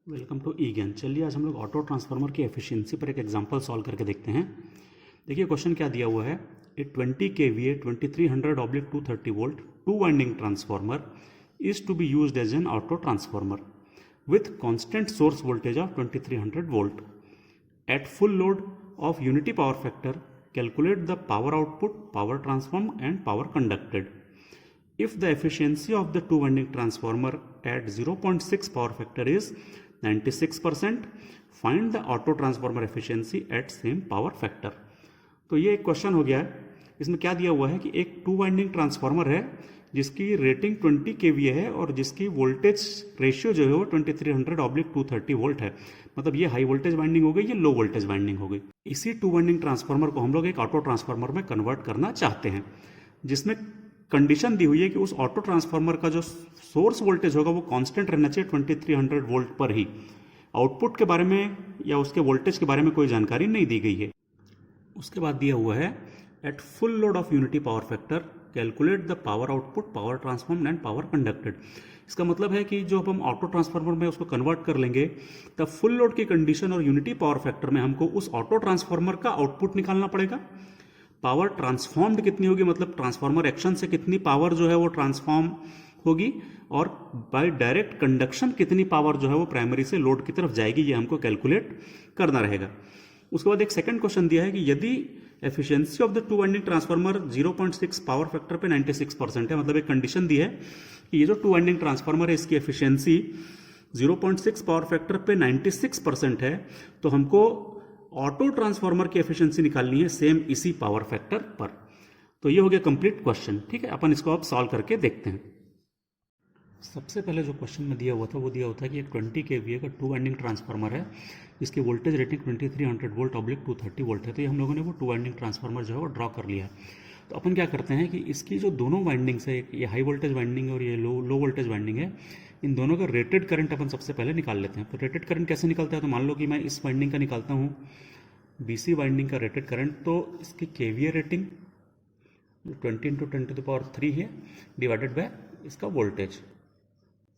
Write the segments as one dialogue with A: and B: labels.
A: Welcome to ई ज्ञान। चलिए आज हम लोग ऑटो ट्रांसफार्मर की एफिशिएंसी पर एक एग्जांपल सॉल्व करके देखते हैं। देखिए क्वेश्चन क्या दिया हुआ है। A 20 kVA 2300/230 volt two winding transformer is to be used as an auto transformer with constant source voltage of 2300 volt. At full load of unity power factor, calculate the power output, power transformed and power conducted. If the efficiency of the two winding transformer at 0.6 power factor is 96%, find the auto transformer efficiency at same power factor. तो ये एक question हो गया है। इसमें क्या दिया हुआ है कि एक टू वाइंडिंग ट्रांसफार्मर है जिसकी रेटिंग 20 kVA है और जिसकी वोल्टेज रेशियो जो है वो 2300/230 वोल्ट है। मतलब ये हाई वोल्टेज वाइंडिंग हो गई, ये लो वोल्टेज वाइंडिंग हो गई। इसी टू वाइंडिंग ट्रांसफार्मर को हम लोग एक ऑटो ट्रांसफार्मर में कन्वर्ट करना चाहते हैं, जिसमें कंडीशन दी हुई है कि उस ऑटो ट्रांसफार्मर का जो सोर्स वोल्टेज होगा वो कांस्टेंट रहना चाहिए 2300 वोल्ट पर ही। आउटपुट के बारे में या उसके वोल्टेज के बारे में कोई जानकारी नहीं दी गई है। उसके बाद दिया हुआ है at full load of unity power factor calculate the power output, power transform and power conducted. इसका मतलब है कि जो हम ऑटो ट्रांसफार्मर में उसको कन्वर्ट कर लेंगे तब फुल लोड की कंडीशन और यूनिटी पावर फैक्टर में हमको उस ऑटो ट्रांसफार्मर का आउटपुट निकालना पड़ेगा। पावर ट्रांसफॉर्म्ड कितनी होगी, मतलब ट्रांसफार्मर एक्शन से कितनी पावर जो है वो ट्रांसफॉर्म होगी, और बाय डायरेक्ट कंडक्शन कितनी पावर जो है वो प्राइमरी से लोड की तरफ जाएगी, ये हमको कैलकुलेट करना रहेगा। उसके बाद एक सेकंड क्वेश्चन दिया है कि यदि efficiency of the two winding transformer 0.6 power factor पे 96% है, मतलब एक कंडीशन दी है कि ये जो टू वाइंडिंग ट्रांसफार्मर है इसकी एफिशिएंसी 0.6 पावर फैक्टर पे 96% है, तो हमको ऑटो ट्रांसफार्मर की एफिशिएंसी निकालनी है सेम इसी पावर फैक्टर पर। तो ये हो गया कंप्लीट क्वेश्चन। ठीक है, अपन इसको अब सॉल्व करके देखते हैं। सबसे पहले जो क्वेश्चन में दिया हुआ था वो दिया हुआ था कि एक 20 kVA का टू वाइंडिंग ट्रांसफार्मर है जिसकी वोल्टेज रेटिंग 2300 वोल्ट/230 वोल्ट है। तो ये हम लोगों ने वो टू वाइंडिंग ट्रांसफार्मर जो है वो ड्रॉ कर लिया। तो अपन क्या करते हैं कि इसकी जो दोनों वाइंडिंग्स है, ये हाई वोल्टेज वाइंडिंग और ये लो वोल्टेज वाइंडिंग है, इन दोनों का रेटेड करंट अपन सबसे पहले निकाल लेते हैं। तो रेटेड करंट कैसे निकलता है, तो मान लो कि मैं इस वाइंडिंग का निकालता हूँ BC वाइंडिंग का रेटेड करंट। तो इसकी KVA रेटिंग 20 × 10⁻³ है डिवाइडेड बाय इसका वोल्टेज।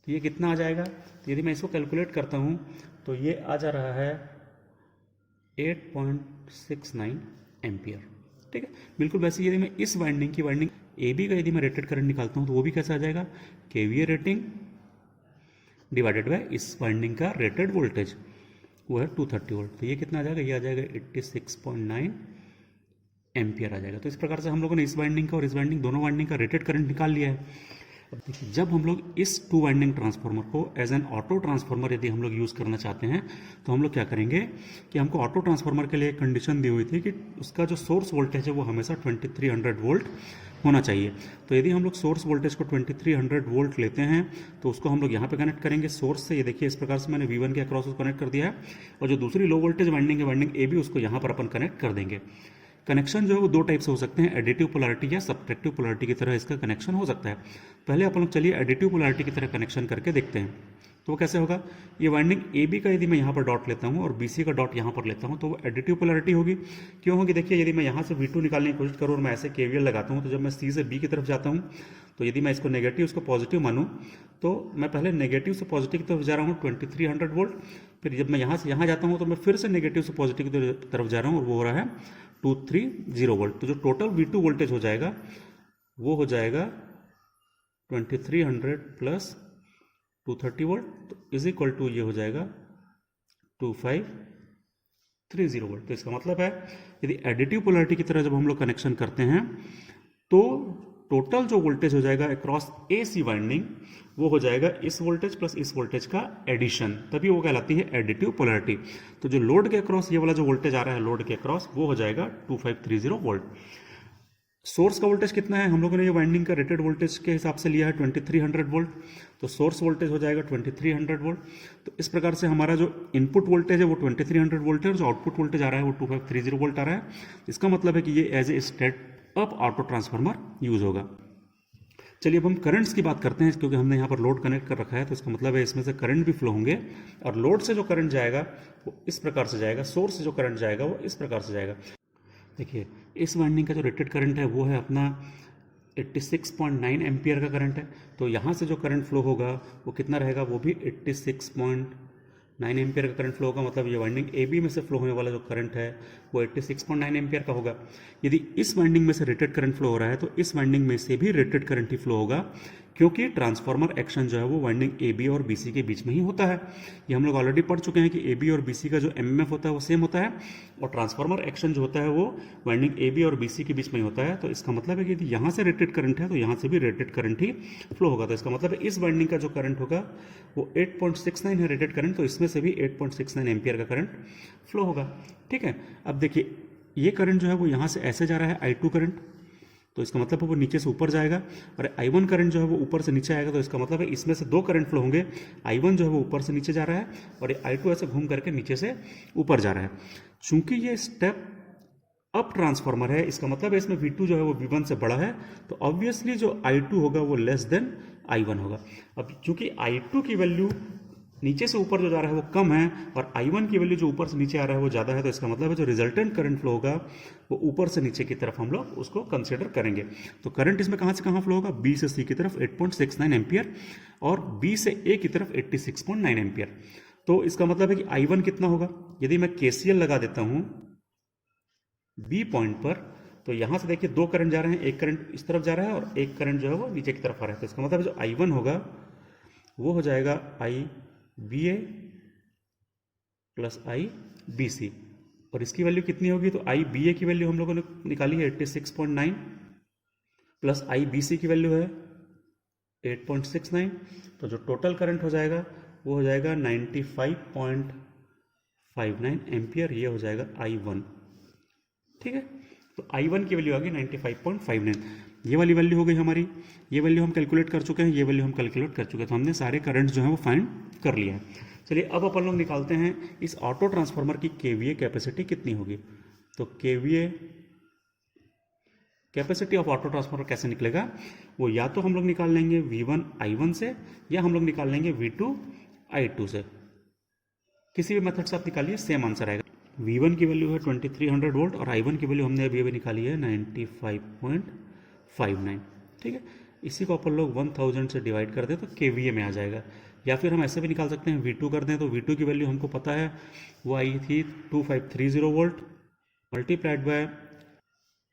A: तो ये कितना आ जाएगा, तो यदि मैं इसको कैलकुलेट करता हूँ तो ये आ जा रहा है 8.69 एम्पियर। ठीक है, बिल्कुल वैसे यदि मैं इस वाइंडिंग की वाइंडिंग AB का यदि मैं रेटेड करंट निकालता हूँ तो वो भी कैसे आ जाएगा, KVA रेटिंग डिवाइडेड बाय इस वाइंडिंग का रेटेड वोल्टेज, वो है 230 वोल्ट। तो ये कितना आ जाएगा, ये आ जाएगा 86.9 एम्पियर आ जाएगा। तो इस प्रकार से हम लोगों ने इस वाइंडिंग का और इस वाइंडिंग दोनों वाइंडिंग का रेटेड करंट निकाल लिया है। अब देखिए, जब हम लोग इस टू वाइंडिंग ट्रांसफार्मर को एज एन ऑटो ट्रांसफार्मर यदि हम लोग यूज़ करना चाहते हैं तो हम लोग क्या करेंगे कि हमको ऑटो ट्रांसफार्मर के लिए एक कंडीशन दी हुई थी कि उसका जो सोर्स वोल्टेज है वो हमेशा 2300 वोल्ट होना चाहिए। तो यदि हम लोग सोर्स वोल्टेज को 2300 वोल्ट लेते हैं तो उसको हम लोग यहाँ पे कनेक्ट करेंगे सोर्स से। ये देखिए इस प्रकार से मैंने V1 के अक्रॉस उसको कनेक्ट कर दिया है, और जो दूसरी लो वोल्टेज वाइंडिंग है वाइंडिंग AB उसको यहाँ पर अपन कनेक्ट कर देंगे। कनेक्शन जो है वो दो टाइप से हो सकते हैं, एडिटिव पोलैरिटी या सब्ट्रैक्टिव पोलैरिटी की तरह इसका कनेक्शन हो सकता है। पहले अपन लोग चलिए एडिटिव पोलैरिटी की तरह कनेक्शन करके देखते हैं। तो वो कैसे होगा, ये वाइंडिंग AB का यदि मैं यहाँ पर डॉट लेता हूँ और BC का डॉट यहाँ पर लेता हूँ तो वो एडिटिव पोलैरिटी होगी। क्यों होगी, देखिए यदि मैं यहाँ से V2 निकालने की कोशिश करूँ और मैं ऐसे KVL लगाता हूँ तो जब मैं C से B की तरफ जाता हूँ तो यदि मैं इसको नेगेटिव इसको पॉजिटिव मानूँ तो मैं पहले नेगेटिव से पॉजिटिव की तरफ जा रहा हूँ 2300 वोल्ट, फिर जब मैं यहाँ से यहाँ जाता हूँ तो मैं फिर से नेगेटिव से पॉजिटिव की तरफ जा रहा हूँ और वो हो रहा है 230 वोल्ट। तो जो टोटल V2 वोल्टेज हो जाएगा वो हो जाएगा 2300 प्लस 230 वोल्ट, तो इज इक्वल टू ये हो जाएगा 2530 वोल्ट। तो इसका मतलब है यदि एडिटिव पोलैरिटी की तरह जब हम लोग कनेक्शन करते हैं तो टोटल जो वोल्टेज हो जाएगा अक्रॉस AC वाइंडिंग वो हो जाएगा इस वोल्टेज प्लस इस वोल्टेज का एडिशन, तभी वो कहलाती है एडिटिव पोलैरिटी। तो जो लोड के अक्रॉस ये वाला जो वोल्टेज आ रहा है लोड के अक्रॉस वो हो जाएगा 2530 वोल्ट। सोर्स का वोल्टेज कितना है, हम लोगों ने ये वाइंडिंग का रेटेड वोल्टेज के हिसाब से लिया है 2300 वोल्ट, तो सोर्स वोल्टेज हो जाएगा 2300 वोल्ट। तो इस प्रकार से हमारा जो इनपुट वोल्टेज है वो 2300 वोल्ट है और जो आउटपुट वोल्टेज आ रहा है वो 2530 वोल्ट आ रहा है। इसका मतलब है कि ये as a step up auto transformer use होगा। चलिए अब हम करंट्स की बात करते हैं, क्योंकि हमने यहाँ पर लोड कनेक्ट कर रखा है तो इसका मतलब है इसमें से करंट भी फ्लो होंगे, और लोड से जो करंट जाएगा वो इस प्रकार से जाएगा, सोर्स से जो करंट जाएगा वो इस प्रकार से जाएगा। देखिए इस वाइंडिंग का जो रेटेड करंट है वो है अपना 86.9 एम्पियर का करंट है, तो यहाँ से जो करंट फ्लो होगा वो कितना रहेगा, वो भी 86.9 9 एम्पियर का करंट फ्लो होगा, मतलब ये वाइंडिंग ए बी में से फ्लो होने वाला जो करंट है वो 86.9 एम्पियर का होगा। यदि इस वाइंडिंग में से रेटेड करंट फ्लो हो रहा है तो इस वाइंडिंग में से भी रेटेड करंट ही फ्लो होगा, क्योंकि ट्रांसफार्मर एक्शन जो है वो वाइंडिंग ए बी और बी सी के बीच में ही होता है। ये हम लोग ऑलरेडी पढ़ चुके हैं कि ए बी और बी सी का जो एमएमएफ होता है वो सेम होता है, और ट्रांसफार्मर एक्शन जो होता है वो वाइंडिंग ए बी और बी सी के बीच में ही होता है। तो इसका मतलब है कि यदि यहाँ से रेटेड करंट है तो यहाँ से भी रेटेड करंट ही फ्लो होगा। तो इसका मतलब है इस वाइंडिंग का जो करंट होगा वो 8.69 है रेटेड करंट, तो इसमें से भी 8.69 एम्पियर का करंट फ्लो होगा। ठीक है, अब देखिए ये करंट जो है वो यहाँ से ऐसे जा रहा है I2 करंट, तो इसका मतलब है वो नीचे से ऊपर जाएगा, और I1 करंट जो है वो ऊपर से नीचे आएगा। तो इसका मतलब है इसमें से दो करंट फ्लो होंगे, I1 जो है वो ऊपर से नीचे जा रहा है और I2 ऐसे घूम करके नीचे से ऊपर जा रहा है। चूंकि ये स्टेप अप ट्रांसफार्मर है, इसका मतलब है इसमें V2 जो है वो V1 से बड़ा है, तो ऑब्वियसली जो I2 होगा वो लेस देन I1 होगा। अब चूंकि I2 की वैल्यू नीचे से ऊपर जो जा रहा है वो कम है और I1 की वैल्यू जो ऊपर से नीचे आ रहा है वो ज़्यादा है, तो इसका मतलब है जो रिजल्टेंट करंट फ्लो होगा वो ऊपर से नीचे की तरफ हम लोग उसको कंसिडर करेंगे। तो करंट इसमें कहाँ से कहाँ फ्लो होगा, B से C की तरफ 8.69 एम्पियर और B से A की तरफ 86.9 एम्पियर। तो इसका मतलब है कि I1 कितना होगा, यदि मैं KCL लगा देता हूँ B पॉइंट पर, तो यहाँ से देखिए दो करंट जा रहे हैं, एक करंट इस तरफ जा रहा है और एक करंट जो है वो नीचे की तरफ आ रहा है। तो इसका मतलब जो I1 होगा वो हो जाएगा IBA प्लस IBC, और इसकी वैल्यू कितनी होगी, तो IBA की वैल्यू हम लोगों ने निकाली है 86.9 प्लस IBC की वैल्यू है 8.69, तो जो टोटल करंट हो जाएगा वो हो जाएगा 95.59 एम्पियर, ये हो जाएगा I1। ठीक है, तो I1 की वैल्यू आ गई 95.59, ये वाली वैल्यू हो गई हमारी। ये वैल्यू हम कैलकुलेट कर चुके हैं, ये वैल्यू हम कैलकुलेट कर चुके हैं, तो हमने सारे करंट्स जो हैं वो फाइंड कर लिया है। चलिए अब अपन लोग निकालते हैं इस ऑटो ट्रांसफार्मर की केवीए कैपेसिटी कितनी होगी। तो KVA capacity of auto transformer कैसे निकलेगा, वो या तो हम लोग निकाल लेंगे V1 I1 से, या हम लोग निकाल लेंगे V2 I2 से। किसी भी मेथड से आप निकालिए सेम आंसर आएगा। V1 की वैल्यू है 2300 वोल्ट और I1 की वैल्यू हमने अभी अभी निकाली है 95.59। ठीक है, इसी को अपन लोग 1000 से डिवाइड कर दें तो KVA में आ जाएगा, या फिर हम ऐसे भी निकाल सकते हैं V2 कर दें तो V2 की वैल्यू हमको पता है वो आई थी 2530 वोल्ट, मल्टीप्लाइड बाय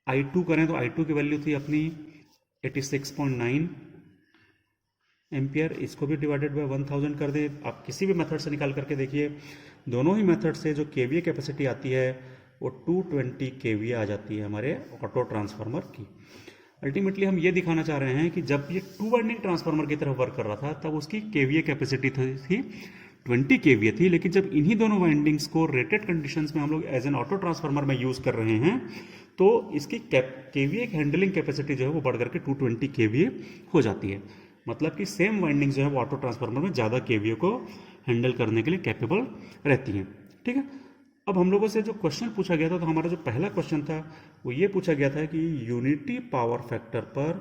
A: I2 करें तो I2 की वैल्यू थी अपनी 86.9 एम्पियर, इसको भी डिवाइडेड बाय 1000 कर दें। आप किसी भी मेथड से निकाल करके देखिए, दोनों ही मेथड से जो केवीए कैपेसिटी आती है वो 220 केवीए आ जाती है हमारे ऑटो ट्रांसफार्मर की। अल्टीमेटली हम ये दिखाना चाह रहे हैं कि जब ये टू वाइंडिंग ट्रांसफार्मर की तरफ वर्क कर रहा था तब उसकी केवीए कैपेसिटी थी 20 केवीए थी, लेकिन जब इन्हीं दोनों वाइंडिंग्स को रेटेड कंडीशंस में हम लोग एज एन ऑटो ट्रांसफार्मर में यूज कर रहे हैं तो इसकी केवीए हैंडलिंग कैपेसिटी जो है वो बढ़ करके 220 केवीए हो जाती है। मतलब कि सेम वाइंडिंग जो है वो ऑटो ट्रांसफार्मर में ज़्यादा केवीए को हैंडल करने के लिए कैपेबल रहती हैं। ठीक है, अब हम लोगों से जो क्वेश्चन पूछा गया था, तो हमारा जो पहला क्वेश्चन था वो ये पूछा गया था कि यूनिटी पावर फैक्टर पर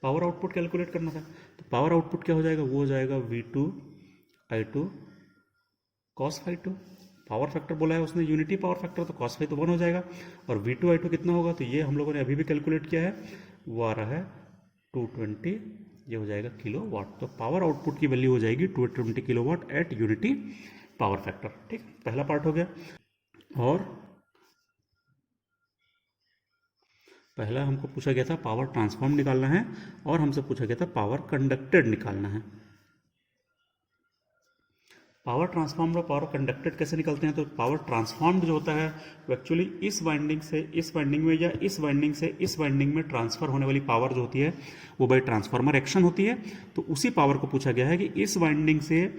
A: पावर आउटपुट कैलकुलेट करना था। तो पावर आउटपुट क्या हो जाएगा, वो हो जाएगा V2 I2 cos phi2। Power factor बोला है उसने यूनिटी पावर फैक्टर, तो cos phi तो 1 हो जाएगा, और V2 I2 कितना होगा, तो ये हम लोगों ने अभी भी कैलकुलेट किया है, वो आ रहा है 220, ये हो जाएगा किलो वाट। तो पावर आउटपुट की वैल्यू हो जाएगी 220 kilo watt at unity power factor. ठीक, पहला पार्ट हो गया। और पहला हमको पूछा गया था पावर ट्रांसफॉर्म निकालना है, और हमसे पूछा गया था पावर कंडक्टेड निकालना है। पावर ट्रांसफॉर्म और पावर कंडक्टेड कैसे निकलते हैं, तो पावर ट्रांसफॉर्म्ड जो होता है वो एक्चुअली इस वाइंडिंग से इस वाइंडिंग में या इस वाइंडिंग से इस वाइंडिंग में ट्रांसफर होने वाली पावर जो होती है वो बाय ट्रांसफार्मर एक्शन होती है। तो उसी पावर को पूछा गया है कि इस वाइंडिंग से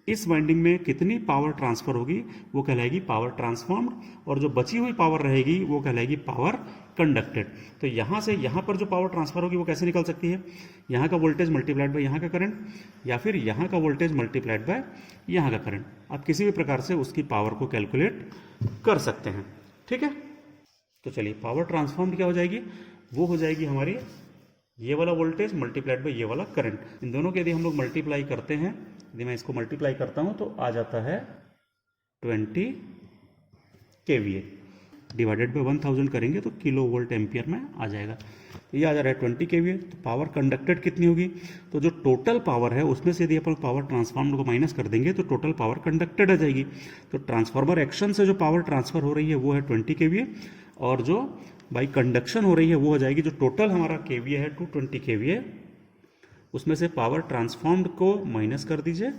A: इस वाइंडिंग में कितनी पावर ट्रांसफर होगी, वो कहलाएगी पावर ट्रांसफॉर्म्ड, और जो बची हुई पावर रहेगी वो कहलाएगी पावर कंडक्टेड। तो यहाँ से यहाँ पर जो पावर ट्रांसफर होगी वो कैसे निकल सकती है, यहाँ का वोल्टेज मल्टीप्लाइड बाय यहाँ का करंट, या फिर यहाँ का वोल्टेज मल्टीप्लाइड बाय यहाँ का करंट। आप किसी भी प्रकार से उसकी पावर को कैलकुलेट कर सकते हैं। ठीक है, तो चलिए पावर ट्रांसफॉर्म क्या हो जाएगी, वो हो जाएगी हमारी ये वाला वोल्टेज मल्टीप्लाइड बाय ये वाला करंट। इन दोनों के यदि हम लोग मल्टीप्लाई करते हैं, यदि मैं इसको मल्टीप्लाई करता हूं तो आ जाता है 20 केवीए। डिवाइडेड बाई 1000 करेंगे तो किलो वोल्ट एम्पियर में आ जाएगा। तो ये आ जा रहा है 20 kVA। तो पावर कंडक्टेड कितनी होगी, तो जो टोटल पावर है उसमें से यदि अपन पावर ट्रांसफॉर्मर को माइनस कर देंगे तो टोटल पावर कंडक्टेड आ जाएगी। तो ट्रांसफॉर्मर एक्शन से जो पावर ट्रांसफर हो रही है वो है 20 kVA, और जो बाई कंडक्शन हो रही है वो हो जाएगी, जो टोटल हमारा kVA है 220 kVA, उसमें से पावर ट्रांसफॉर्म्ड को माइनस कर दीजिए,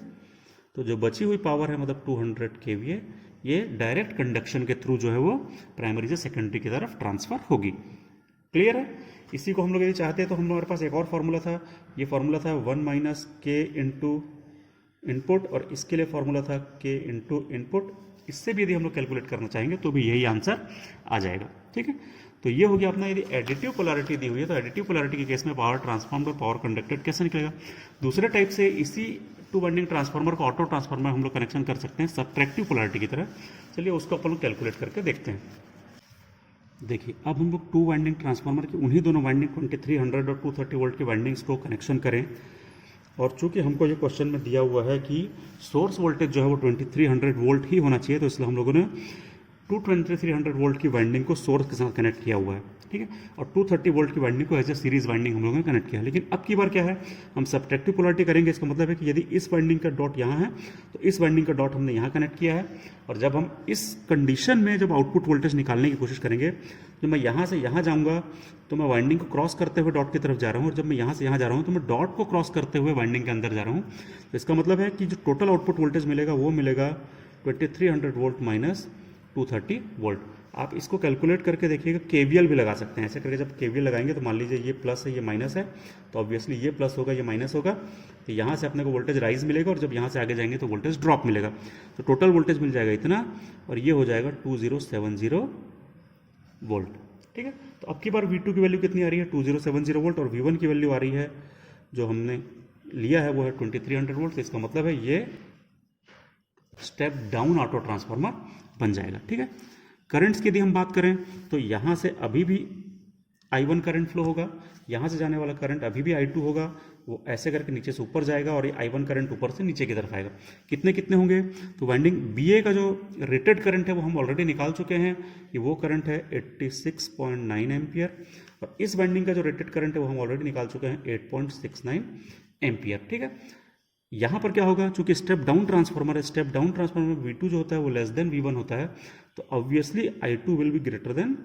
A: तो जो बची हुई पावर है मतलब 200 kVA, ये डायरेक्ट कंडक्शन के थ्रू जो है वो प्राइमरी से सेकेंडरी की तरफ ट्रांसफर होगी। क्लियर है। इसी को हम लोग यदि चाहते हैं तो हमारे पास एक और फॉर्मूला था, ये फॉर्मूला था 1 माइनस के इंटू इनपुट, और इसके लिए फॉर्मूला था के इंटू इनपुट। इससे भी यदि हम लोग कैलकुलेट करना चाहेंगे तो भी यही आंसर आ जाएगा। ठीक है, तो ये हो गया अपना, यदि एडिटिव पोलैरिटी दी हुई है तो एडिटिव पोलैरिटी के केस में पावर ट्रांसफॉर्मर और पावर कंडक्टेड कैसे निकलेगा। दूसरे टाइप से इसी टू वाइंडिंग ट्रांसफार्मर को ऑटो ट्रांसफार्मर हम लोग कनेक्शन कर सकते हैं सब्ट्रैक्टिव पोलैरिटी की तरह। चलिए उसको अपन लोग कैलकुलेट करके देखते हैं। देखिए अब हम लोग टू वाइंडिंग ट्रांसफार्मर की उन्हीं दोनों वाइंडिंग 2300 और 230 वोल्ट की वाइंडिंग्स को कनेक्शन करें, और चूंकि हमको ये क्वेश्चन में दिया हुआ है कि सोर्स वोल्टेज जो है वो 2300 वोल्ट ही होना चाहिए, तो इसलिए हम लोगों ने 2300 वोल्ट की वाइंडिंग को सोर्स के साथ कनेक्ट किया हुआ है। ठीक है, और 230 वोल्ट की वाइंडिंग को एज ए सीरीज वाइंडिंग हम लोगों ने कनेक्ट किया है। लेकिन अब की बार क्या है, हम सब्ट्रैक्टिव पोलैरिटी करेंगे। इसका मतलब है कि यदि इस वाइंडिंग का डॉट यहाँ है तो इस वाइंडिंग का डॉट हमने यहाँ कनेक्ट किया है, और जब हम इस कंडीशन में जब आउटपुट वोल्टेज निकालने की कोशिश करेंगे, जब मैं यहाँ से यहाँ जाऊँगा तो मैं वाइंडिंग को क्रॉस करते हुए डॉट की तरफ जा रहा हूँ, और जब मैं यहाँ से यहाँ जा रहा हूँ तो मैं डॉट को क्रॉस करते हुए वाइंडिंग के अंदर जा रहा हूँ। तो इसका मतलब है कि जो टोटल आउटपुट वोल्टेज मिलेगा वो मिलेगा 2300 वोल्ट माइनस 230 वोल्ट। आप इसको कैलकुलेट करके देखिएगा, केवीएल भी लगा सकते हैं। ऐसे करके जब केवीएल लगाएंगे तो मान लीजिए ये प्लस है ये माइनस है, तो ऑब्वियसली ये प्लस होगा ये माइनस होगा, तो यहाँ से अपने को वोल्टेज राइज मिलेगा, और जब यहाँ से आगे जाएंगे तो वोल्टेज ड्रॉप मिलेगा। तो टोटल वोल्टेज मिल जाएगा इतना, और ये हो जाएगा 2070 वोल्ट। ठीक है, तो अब की बार V2 की वैल्यू कितनी आ रही है, 2070 वोल्ट, और V1 की वैल्यू आ रही है जो हमने लिया है वो है 2300 वोल्ट। तो इसका मतलब है ये स्टेप डाउन ऑटो ट्रांसफार्मर बन जाएगा। ठीक है, करंट्स की यदि हम बात करें तो यहाँ से अभी भी I1 करंट फ्लो होगा, यहाँ से जाने वाला करंट अभी भी I2 होगा, वो ऐसे करके नीचे से ऊपर जाएगा, और ये I1 करंट ऊपर से नीचे की तरफ आएगा। कितने कितने होंगे, तो वाइंडिंग BA का जो रेटेड करंट है वो हम ऑलरेडी निकाल चुके हैं, कि वो करंट है 86.9 एम्पियर, और इस वाइंडिंग का जो रेटेड करंट है वो हम ऑलरेडी निकाल चुके हैं 8.69 एम्पियर। ठीक है, यहाँ पर क्या होगा, चूंकि स्टेप डाउन ट्रांसफार्मर है, स्टेप डाउन ट्रांसफार्मर में V2 जो होता है वो लेस देन V1 होता है, तो obviously I2 will be greater than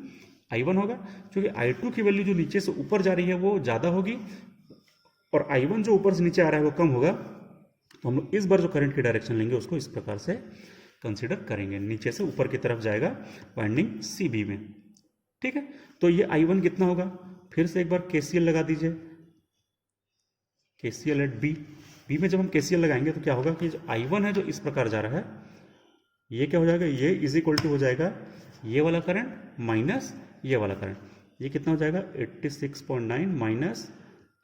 A: I1 होगा। क्योंकि I2 की वैल्यू जो नीचे से ऊपर जा रही है वो ज़्यादा होगी, और I1 जो ऊपर से नीचे आ रहा है वो कम होगा। तो हम लोग इस बार जो करंट की डायरेक्शन लेंगे उसको इस प्रकार से कंसिडर करेंगे, नीचे से ऊपर की तरफ जाएगा वाइंडिंग CB में। ठीक है, तो ये I1 कितना होगा, फिर से एक बार KCL लगा दीजिए, KCL एट B में जब हम KCL लगाएंगे तो क्या होगा कि जो I1 है जो इस प्रकार जा रहा है, ये क्या हो जाएगा, ये इज इक्वल टू हो जाएगा ये वाला करंट माइनस ये वाला करंट, ये कितना हो जाएगा 86.9 माइनस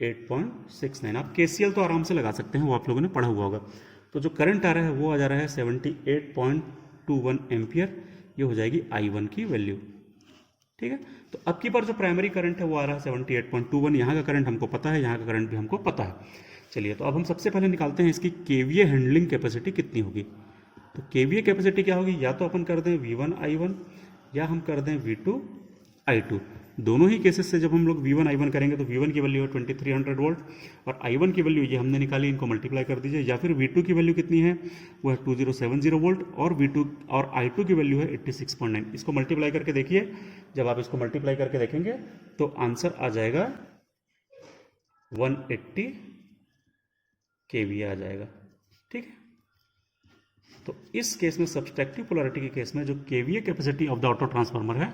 A: 8.69। आप KCL तो आराम से लगा सकते हैं, वो आप लोगों ने पढ़ा हुआ होगा। तो जो करंट आ रहा है वो आ जा रहा है 78.21 एम्पियर, ये हो जाएगी I1 की वैल्यू। ठीक है, तो अब की बार जो प्राइमरी करंट है वो आ रहा है 78.21, यहाँ का करंट हमको पता है, यहाँ का करंट भी हमको पता है। चलिए, तो अब हम सबसे पहले निकालते हैं इसकी KVA हैंडलिंग कैपेसिटी कितनी होगी। तो KVA कैपेसिटी क्या होगी, या तो अपन कर दें V1 I1 या हम कर दें V2 I2। दोनों ही केसेस से जब हम लोग V1 I1 करेंगे तो V1 की वैल्यू है 2300 वोल्ट, और I1 की वैल्यू ये हमने निकाली, इनको मल्टीप्लाई कर दीजिए। या फिर V2 की वैल्यू कितनी है, वो है 2070 वोल्ट, और V2 और I2 की वैल्यू है 86.9। इसको मल्टीप्लाई करके देखिए, जब आप इसको मल्टीप्लाई करके देखेंगे तो आंसर आ जाएगा 180 KVA आ जाएगा। ठीक है, तो इस केस में सब्सट्रैक्टिव पोलैरिटी के केस में जो KVA capacity of the auto transformer है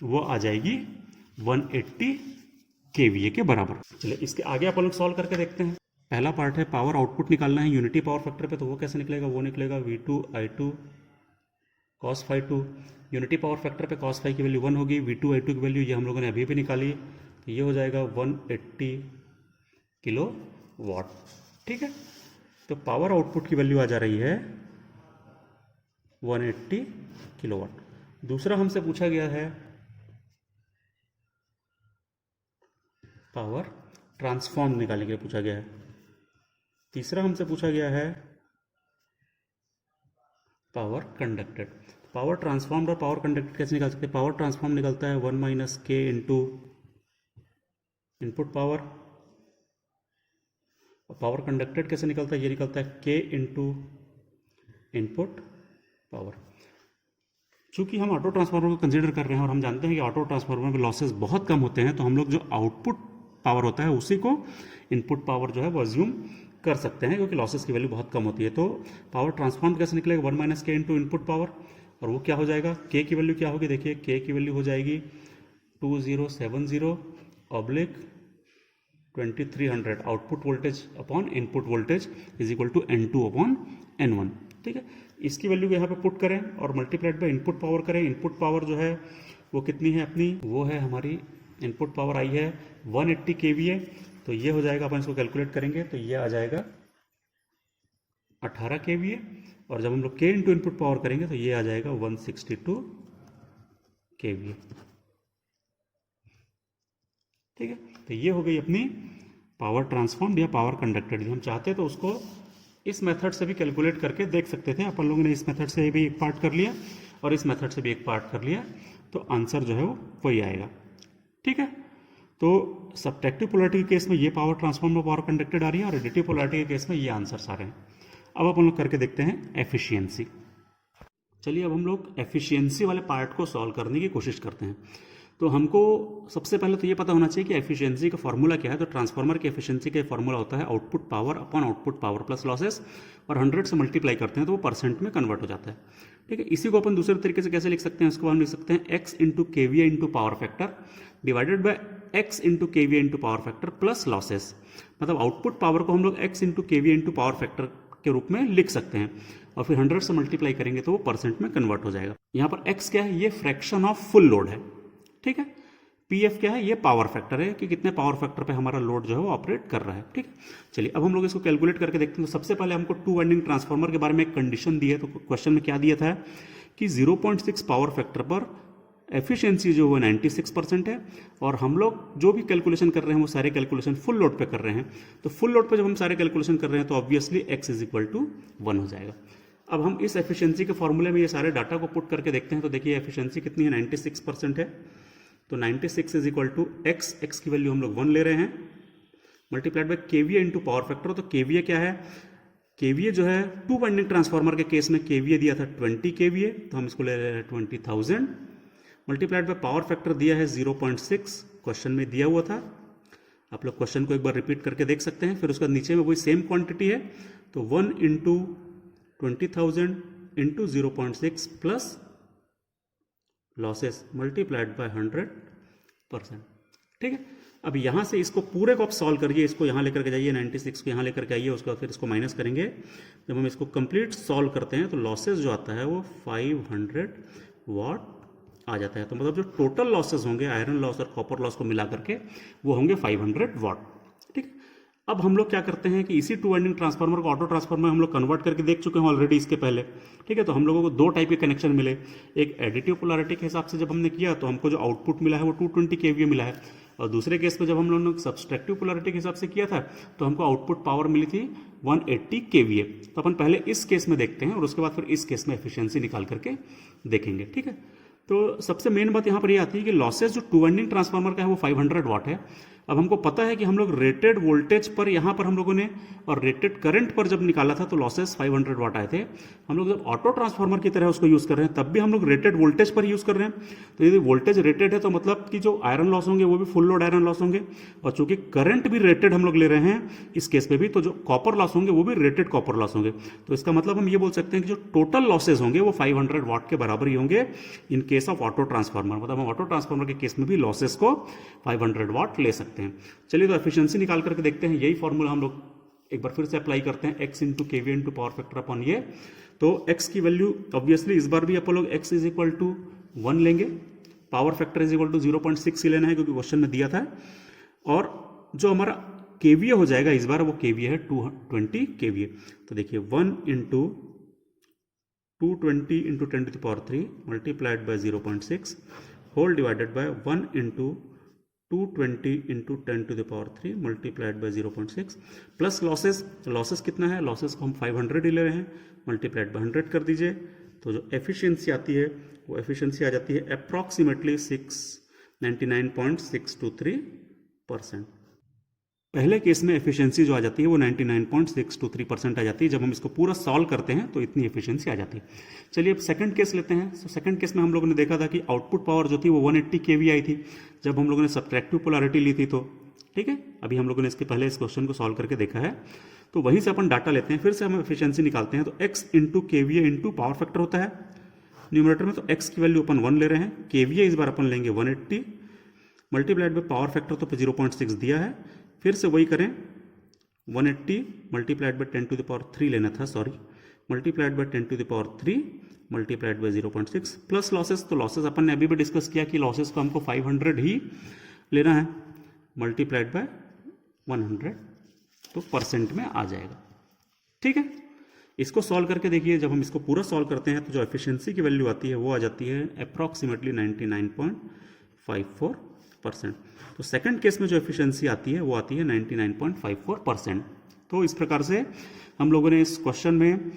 A: वो आ जाएगी 180 KVA के बराबर। चलिए, इसके आगे आप लोग सॉल्व करके देखते हैं। पहला पार्ट है पावर आउटपुट निकालना है यूनिटी पावर फैक्टर पे, तो वो कैसे निकलेगा, वो निकलेगा V2 I2 cos phi 2। Unity power factor पे cos phi की वैल्यू 1 होगी, V2 I2 की वैल्यू ये हम लोगों ने अभी भी निकाली, तो ये हो जाएगा 180 किलो वाट। ठीक है, तो पावर आउटपुट की वैल्यू आ जा रही है 180 किलोवाट। दूसरा हमसे पूछा गया है पावर ट्रांसफॉर्म निकालने के लिए पूछा गया है। तीसरा हमसे पूछा गया है पावर कंडक्टेड। पावर ट्रांसफॉर्म और पावर कंडक्टेड कैसे निकाल सकते हैं? पावर ट्रांसफॉर्म निकलता है 1 माइनस के इंटू इनपुट पावर, और पावर कंडक्टेड कैसे निकलता है? ये निकलता है के इंटू इनपुट पावर। चूंकि हम ऑटो ट्रांसफार्मर को कंसीडर कर रहे हैं और हम जानते हैं कि ऑटो ट्रांसफार्मर में लॉसेस बहुत कम होते हैं, तो हम लोग जो आउटपुट पावर होता है उसी को इनपुट पावर जो है वो अज्यूम कर सकते हैं, क्योंकि लॉसेस की वैल्यू बहुत कम होती है। तो पावर ट्रांसफॉर्म कैसे निकलेगा? 1 माइनस के इंटू इनपुट पावर, और वो क्या हो जाएगा? के की वैल्यू क्या होगी? देखिए के की वैल्यू हो जाएगी 2070/2300 output voltage upon input voltage is equal to N2/N1। ठीक है, इसकी वैल्यू यहाँ पे पुट करें और मल्टीप्लाइड बाय इनपुट पावर करें। इनपुट पावर जो है वो कितनी है अपनी? वो है हमारी इनपुट पावर आई है 180 kVA। तो ये हो जाएगा, अपन इसको कैलकुलेट करेंगे तो ये आ जाएगा 18 kVA, और जब हम लोग के इंटू इनपुट पावर करेंगे तो ये आ जाएगा 162 kVA। ठीक है, तो ये हो गई अपनी पावर ट्रांसफॉर्म या पावर कंडक्टेड। हम चाहते तो उसको इस मेथड से भी कैलकुलेट करके देख सकते थे। अपन लोगों ने इस मेथड से भी एक पार्ट कर लिया और इस मेथड से भी एक पार्ट कर लिया, तो आंसर जो है वो वही आएगा। ठीक है, तो सब्ट्रैक्टिव पोलैरिटी के केस में ये पावर ट्रांसफॉर्म और पावर कंडक्टेड आ रही है, और एडिटिव पोलैरिटी के केस में ये आंसर आ रहे हैं। अब अपन लोग करके देखते हैं एफिशिएंसी। चलिए अब हम लोग एफिशिएंसी वाले पार्ट को सॉल्व करने की कोशिश करते हैं। तो हमको सबसे पहले तो ये पता होना चाहिए कि एफिशिएंसी का फॉर्मूला क्या है। तो ट्रांसफार्मर की एफिशिएंसी का फॉर्मूला होता है output power upon output power plus losses, और 100 से मल्टीप्लाई करते हैं तो वो परसेंट में कन्वर्ट हो जाता है। ठीक है, इसी को अपन दूसरे तरीके से कैसे लिख सकते हैं? उसको हम लिख सकते हैं x into KVA into power factor divided by x into KVA into power factor plus losses. मतलब आउटपुट पावर को हम लोग x into KVA into power factor के रूप में लिख सकते हैं, और फिर 100 से मल्टीप्लाई करेंगे तो वो परसेंट में कन्वर्ट हो जाएगा। यहाँ पर एक्स क्या है? ये फ्रैक्शन ऑफ फुल लोड है। ठीक है, पीएफ क्या है? ये पावर फैक्टर है कि कितने पावर फैक्टर पे हमारा लोड जो है वो ऑपरेट कर रहा है। ठीक है, चलिए अब हम लोग इसको कैलकुलेट करके देखते हैं। तो सबसे पहले हमको टू वाइंडिंग ट्रांसफार्मर के बारे में एक कंडीशन दी है। तो क्वेश्चन में क्या दिया था कि 0.6 पावर फैक्टर पर एफिशिएंसी जो वो 96% है, और हम लोग जो भी कैलकुलेशन कर रहे हैं वो सारे कैलकुलेशन फुल लोड पे कर रहे हैं। तो फुल लोड पे जब हम सारे कैलकुलेशन कर रहे हैं तो obviously x is equal to 1 हो जाएगा। अब हम इस एफिशिएंसी के फॉर्मूले में ये सारे डाटा को पुट करके देखते हैं। तो देखिए एफिशिएंसी कितनी है? 96% है। तो 96 इज इक्वल टू एक्स की वैल्यू हम लोग 1 ले रहे हैं, multiplied by KVA into power factor. तो केवीए क्या है? केवीए जो है टू वाइंडिंग ट्रांसफार्मर के केस में केवीए दिया था 20 केवीए, तो हम इसको ले रहे हैं 20,000, मल्टीप्लाइड बाय पावर फैक्टर दिया है 0.6, क्वेश्चन में दिया हुआ था। आप लोग क्वेश्चन को एक बार रिपीट करके देख सकते हैं। फिर उसका नीचे में वही सेम क्वांटिटी है, तो 1 into 20,000 into 0.6 plus losses multiplied by 100%। ठीक है, अब यहाँ से इसको पूरे को आप सॉल्व करिए, इसको यहाँ लेकर के जाइए, 96 को यहाँ लेकर के आइए, उसके बाद फिर इसको माइनस करेंगे। जब हम इसको कंप्लीट सॉल्व करते हैं तो लॉसेस जो आता है वो 500 वाट आ जाता है। तो मतलब जो टोटल लॉसेस होंगे आयरन लॉस और कॉपर लॉस को मिला करके वो होंगे 500 वाट। ठीक है, अब हम लोग क्या करते हैं कि इसी टू वाइंडिंग ट्रांसफार्मर को ऑटो ट्रांसफार्मर हम लोग कन्वर्ट करके देख चुके हैं ऑलरेडी इसके पहले। ठीक है, तो हम लोगों को दो टाइप के कनेक्शन मिले। एक एडिटिव पोलैरिटी के हिसाब से जब हमने किया तो हमको जो आउटपुट मिला है वो 220 kVA मिला है, और दूसरे केस में जब हम लोगों ने सब्सट्रैक्टिव पोलैरिटी के हिसाब से किया था तो हमको आउटपुट पावर मिली थी 180 kVA। तो अपन पहले इस केस में देखते हैं और उसके बाद फिर इस केस में एफिशिएंसी निकाल करके देखेंगे। ठीक है, तो सबसे मेन बात यहाँ पर ये आती है कि लॉसेस जो टू वाइंडिंग ट्रांसफार्मर का है वो 500 वाट है। अब हमको पता है कि हम लोग रेटेड वोल्टेज पर यहाँ पर हम लोगों ने और रेटेड करंट पर जब निकाला था तो लॉसेस 500 वाट आए थे। हम लोग जब ऑटो ट्रांसफार्मर की तरह उसको यूज़ कर रहे हैं तब भी हम लोग रेटेड वोल्टेज पर यूज़ कर रहे हैं। तो यदि वोल्टेज रेटेड है तो मतलब कि जो आयरन लॉस होंगे वो भी फुल लोड आयरन लॉस होंगे, और चूंकि करंट भी रेटेड हम लोग ले रहे हैं इस केस में भी, तो जो कॉपर लॉस होंगे वो भी रेटेड कॉपर लॉस होंगे। तो इसका मतलब हम ये बोल सकते हैं कि जो टोटल लॉसेज होंगे वो 500 वाट के बराबर ही होंगे in case of auto transformer. मतलब हम ऑटो ट्रांसफार्मर के केस में भी लॉसेस को 500 वाट ले सकते हैं। चलिए तो एफिशिएंसी निकाल करके देखते हैं। यही फॉर्मूला हम लोग एक बार फिर से अप्लाई करते हैं, x into KVA into power factor upon ये। तो एक्स की वैल्यू ऑब्वियसली इस बार भी अपन लोग एक्स इज इक्वल टू 1 लेंगे, power factor is equal to 0.6 लेना है क्योंकि क्वेश्चन में दिया था, और जो हमारा केवीए हो जाएगा इस बार वो केवीए है 220 केवीए। तो देखिए 1 into 220 into 10 to the power 3 multiplied by 0.6 whole divided by 1 into 220 into 10 to the power 3 multiplied by 0.6 plus losses. Losses कितना है? लॉसेस को हम 500 ही ले रहे हैं, मल्टीप्लाइड बाय 100 कर दीजिए तो जो एफिशिएंसी आती है वो एफिशिएंसी आ जाती है अप्रॉक्सीमेटली 99.623%। पहले केस में एफिशिएंसी जो आ जाती है वो 99.623% आ जाती है। जब हम इसको पूरा सॉल्व करते हैं तो इतनी एफिशिएंसी आ जाती है। चलिए अब सेकंड केस लेते हैं। तो सेकंड केस में हम लोगों ने देखा था कि आउटपुट पावर जो थी वो 180 kV आई थी जब हम लोगों ने सब्ट्रैक्टिव पोलैरिटी ली थी। तो ठीक है, अभी हम लोगों ने इसके पहले इस क्वेश्चन को सॉल्व करके देखा है। तो वहीं से अपन डाटा लेते हैं, फिर से हम एफिशिएंसी निकालते हैं। तो x into KVA into power factor होता है न्यूमरेटर में। तो x की वैल्यू अपन 1 ले रहे हैं, KVA इस बार अपन लेंगे 180 मल्टीप्लाइड बाय पावर फैक्टर तो 0.6 दिया है। फिर से वही करें, 180 multiplied by 10 to the power 3 लेना था, sorry, multiplied by 10 to the power 3 multiplied by 0.6 plus losses. तो लॉसेस अपन ने अभी भी डिस्कस किया कि लॉसेस को हमको 500 ही लेना है, मल्टीप्लाइड बाय 100 तो परसेंट में आ जाएगा। ठीक है, इसको सॉल्व करके देखिए। जब हम इसको पूरा सॉल्व करते हैं तो जो एफिशिएंसी की वैल्यू आती है वो आ जाती है अप्रॉक्सीमेटली 99.54%। तो सेकंड केस में जो एफिशिएंसी आती है वो आती है 99.54%। तो इस प्रकार से हम लोगों ने इस क्वेश्चन में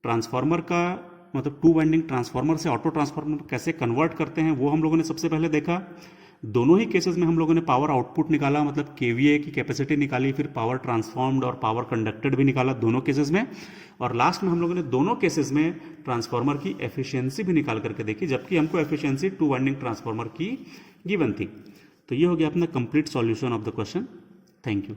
A: ट्रांसफार्मर का मतलब टू वाइंडिंग ट्रांसफार्मर से ऑटो ट्रांसफार्मर कैसे कन्वर्ट करते हैं वो हम लोगों ने सबसे पहले देखा। दोनों ही केसेस में हम लोगों ने पावर आउटपुट निकाला, मतलब केवीए की कैपेसिटी निकाली, फिर पावर ट्रांसफॉर्म्ड और पावर कंडक्टेड भी निकाला दोनों केसेस में। और लास्ट में हम लोगों ने दोनों केसेस में ट्रांसफार्मर की एफिशिएंसी भी निकाल करके देखी, जबकि हमको एफिशिएंसी टू वाइंडिंग ट्रांसफार्मर की गिवन थी। तो ये हो गया अपना complete solution of the question. Thank you.